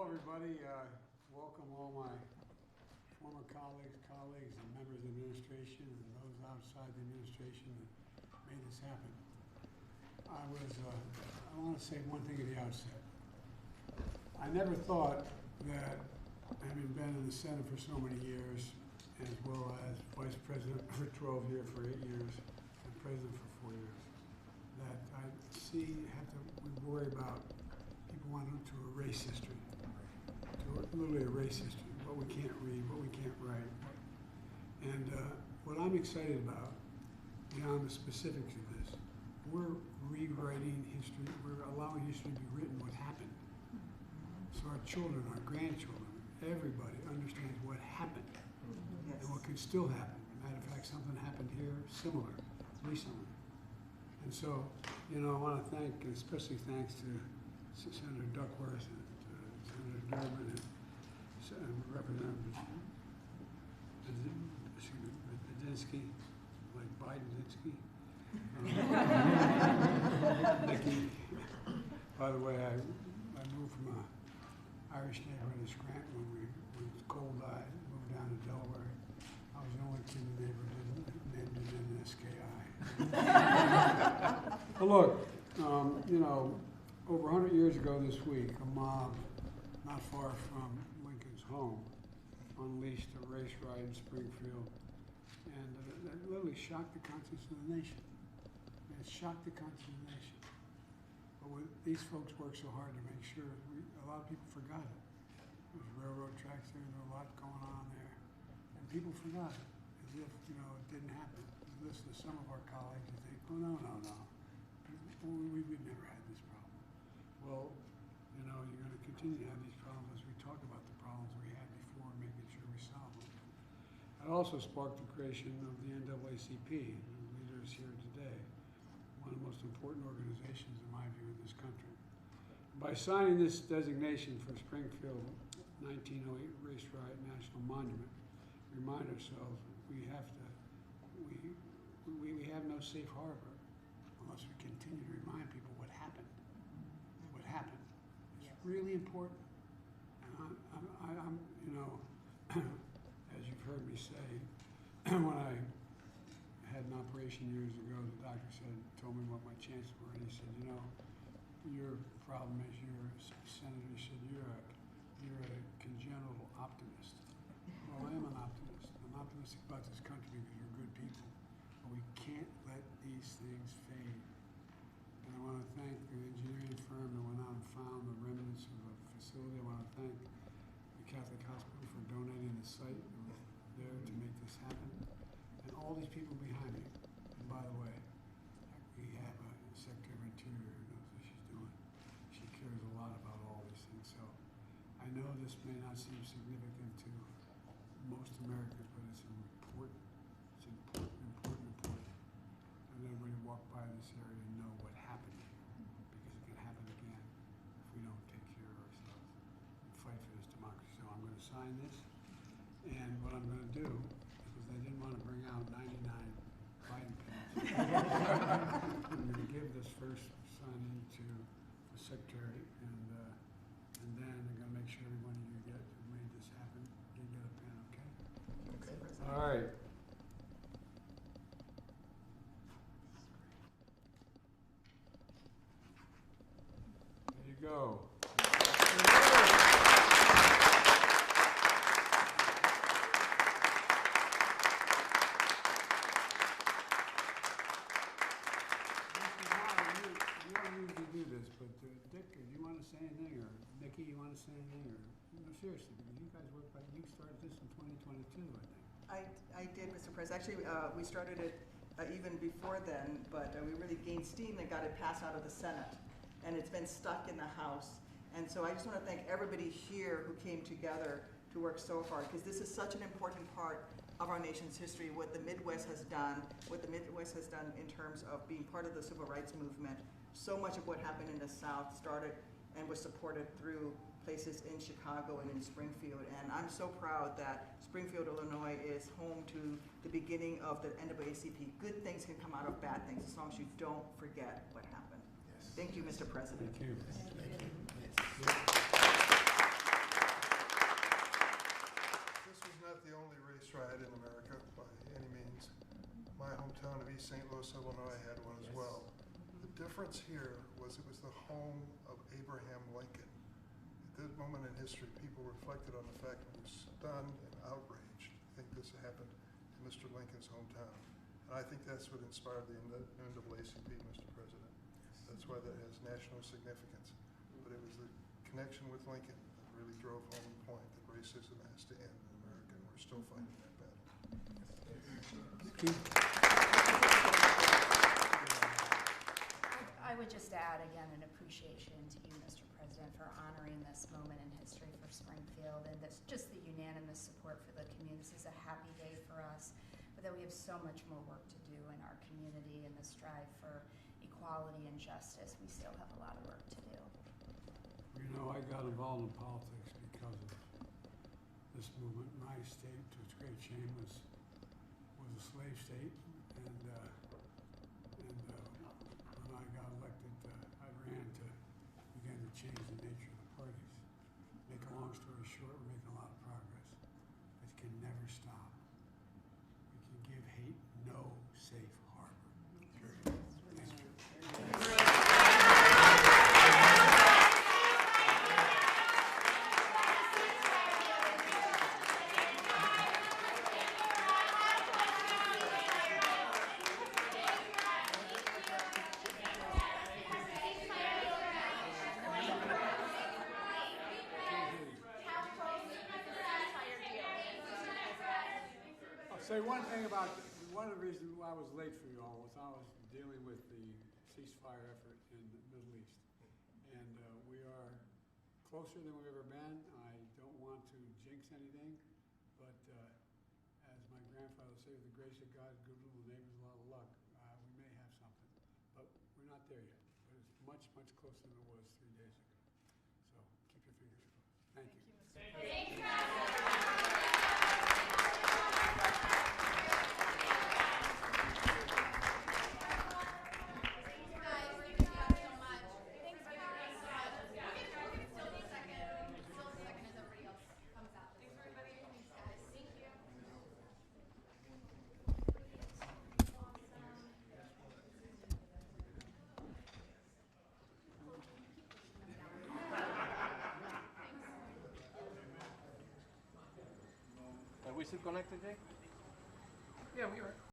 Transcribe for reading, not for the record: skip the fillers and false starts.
everybody. Welcome all my former colleagues, and members of the administration, and those outside the administration that made this happen. I want to say one thing at the outset. I never thought that, having been in the Senate for so many years, as well as Vice President for 12 years, for 8 years, and President for 4 years, that I we worry about people wanting to erase history, to literally erase history, what we can't read, what we can't write. And what I'm excited about, beyond the specifics of this, we're rewriting history, we're allowing history to be written what happened. So our children, our grandchildren, everybody understands what happened and what could still happen. Matter of fact, something happened here similar recently. And so, you know, I want to thank, especially thanks to Senator Duckworth and Senator Durbin and Representative Badinsky, like Biden-Dinsky. Nikki. By the way, I moved from an Irish neighborhood in Scranton when the cold died, moved down to Delaware. I was the only kid in the neighborhood named it SKI. But look, you know, over 100 years ago this week, a mob not far from Lincoln's home unleashed a race riot in Springfield, and that literally shocked the conscience of the nation. It shocked the conscience of the nation. But these folks worked so hard to make sure, a lot of people forgot it. There was railroad tracks there, there was a lot going on there, and people forgot it, as if, you know, it didn't happen. You listen to some of our colleagues and think, oh, no. We've never had this problem. Well, you know, you're going to continue to have these problems as we talk about the problems we had before and making sure we solve them. It also sparked the creation of the NAACP, the leaders here today, one of the most important organizations, in my view, in this country. By signing this designation for Springfield 1908 Race Riot National Monument, we remind ourselves we have no safe harbor unless we continue to remind people what happened. What happened. It's really important. And I'm you know, as you've heard me say, when I had an operation years ago, the doctor told me what my chances were, and he said, you know, your problem is you're a senator. He said, you're a congenital optimist. Well, I am an optimist. I'm optimistic about this country because you're good people. But we can't let these things fade. And I want to thank the engineering firm that went out and found the remnants of a facility. I want to thank the Catholic Hospital for donating the site that was there to make this happen. And all these people behind me. And by the way, we have a Secretary of Interior who knows what she's doing. She cares a lot about all these things. So I know this may not seem significant to most Americans, but it's important. It's important. And everybody walk by this area and know what happened here, because it can happen again if we don't take care of ourselves and fight for this democracy. So I'm going to sign this, and what I'm going to do, because they didn't want to bring out 99 Biden pens, I'm going to give this first signing to the Secretary, and then I'm going to make sure everyone you get who made this happen, you get a pen, okay? All right. There you go. Do this, but Dick, do you want to say anything, or Nikki, you want to say anything, or no, seriously, because you guys work like you started this in 2022, I think. I did, Mr. President. Actually, we started it even before then, but we really gained steam and got it passed out of the Senate, and it's been stuck in the House. And so I just want to thank everybody here who came together to work so hard, because this is such an important part of our nation's history, what the Midwest has done in terms of being part of the civil rights movement. So much of what happened in the South started and was supported through places in Chicago and in Springfield. And I'm so proud that Springfield, Illinois is home to the beginning of the NAACP. Good things can come out of bad things as long as you don't forget what happened. Yes. Thank you, Mr. President. Thank you. Thank you. Thank you. East St. Louis, Illinois had one as well. The difference here was it was the home of Abraham Lincoln. At that moment in history, people reflected on the fact that we were stunned and outraged to think this happened in Mr. Lincoln's hometown. And I think that's what inspired the NAACP, Mr. President. That's why that has national significance. But it was the connection with Lincoln that really drove home the point that racism has to end in America, and we're still fighting that battle. I would just add again an appreciation to you, Mr. President, for honoring this moment in history for Springfield and this just the unanimous support for the community. This is a happy day for us, but that we have so much more work to do in our community and the strive for equality and justice. We still have a lot of work to do. You know, I got involved in politics because of this movement. My state, to its great shame, was a slave state, and when I got elected, I ran to begin to change the nature of the parties. Make a long story short, we're making a lot of progress, but you can never stop. We can give hate no safe harbor. Thank you. Say one thing about one of the reasons why I was late for you all was I was dealing with the ceasefire effort in the Middle East, and we are closer than we've ever been. I don't want to jinx anything, but as my grandfather would say, with the grace of God, good little neighbors, a lot of luck. We may have something, but we're not there yet. But it's much, much closer than it was 3 days ago. So keep your fingers crossed. Thank you. Thank you. Are we still connected, Jay? Yeah, we are.